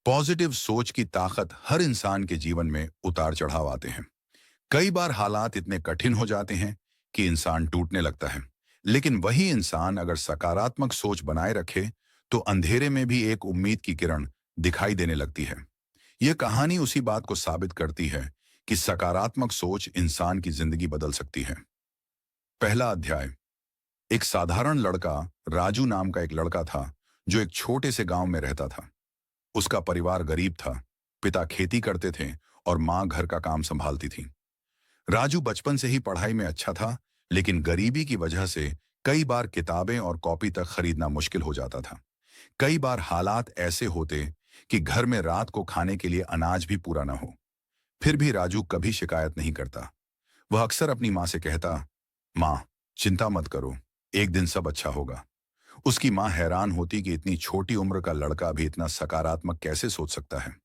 Positive सोच की ताकत हर इंसान के जीवन में उतार चढ़ाव आते हैं। कई बार हालात इतने कठिन हो जाते हैं कि इंसान टूटने लगता है। लेकिन वही इंसान अगर सकारात्मक सोच बनाए रखे तो अंधेरे में भी एक उम्मीद की किरण दिखाई देने लगती है। यह कहानी उसी बात को साबित करती है कि सकारात्मक सोच इंसान की जिंदगी बदल सकती है। पहला अध्याय। एक साधारण लड़का, राजू नाम का एक लड़का था जो एक छोटे से गांव में रहता था। उसका परिवार गरीब था। पिता खेती करते थे और माँ घर का काम संभालती थी। राजू बचपन से ही पढ़ाई में अच्छा था, लेकिन गरीबी की वजह से कई बार किताबें और कॉपी तक खरीदना मुश्किल हो जाता था। कई बार हालात ऐसे होते कि घर में रात को खाने के लिए अनाज भी पूरा ना हो। फिर भी राजू कभी शिकायत नहीं करता। वह अक्सर अपनी माँ से कहता, माँ, चिंता मत करो, एक दिन सब अच्छा होगा। उसकी माँ हैरान होती कि इतनी छोटी उम्र का लड़का भी इतना सकारात्मक कैसे सोच सकता है।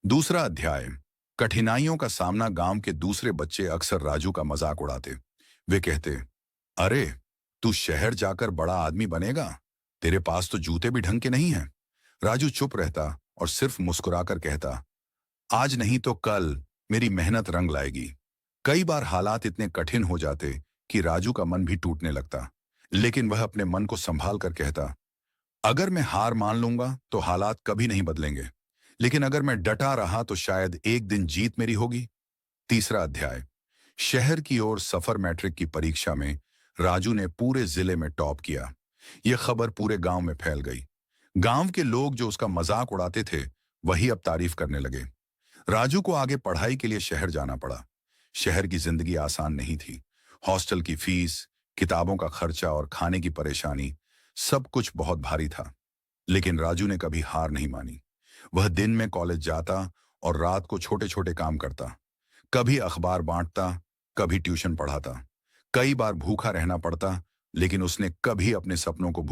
दूसरा अध्याय। कठिनाइयों का सामना। गांव के दूसरे बच्चे अक्सर राजू का मजाक उड़ाते। वे कहते, अरे, तू शहर जाकर बड़ा आदमी बनेगा, तेरे पास तो जूते भी ढंग के नहीं हैं। राजू चुप रहता और सिर्फ मुस्कुराकर कहता, आज नहीं तो कल मेरी मेहनत रंग लाएगी। कई बार हालात इतने कठिन हो जाते कि राजू का मन भी टूटने लगता, लेकिन वह अपने मन को संभाल कर कहता, अगर मैं हार मान लूंगा तो हालात कभी नहीं बदलेंगे, लेकिन अगर मैं डटा रहा तो शायद एक दिन जीत मेरी होगी। तीसरा अध्याय। शहर की ओर सफर। मैट्रिक की परीक्षा में राजू ने पूरे जिले में टॉप किया। यह खबर पूरे गांव में फैल गई। गांव के लोग जो उसका मजाक उड़ाते थे वही अब तारीफ करने लगे। राजू को आगे पढ़ाई के लिए शहर जाना पड़ा। शहर की जिंदगी आसान नहीं थी। हॉस्टल की फीस, किताबों का खर्चा और खाने की परेशानी, सब कुछ बहुत भारी था। लेकिन राजू ने कभी हार नहीं मानी। वह दिन में कॉलेज जाता और रात को छोटे छोटे काम करता। कभी अखबार बांटता, कभी ट्यूशन पढ़ाता। कई बार भूखा रहना पड़ता, लेकिन उसने कभी अपने सपनों को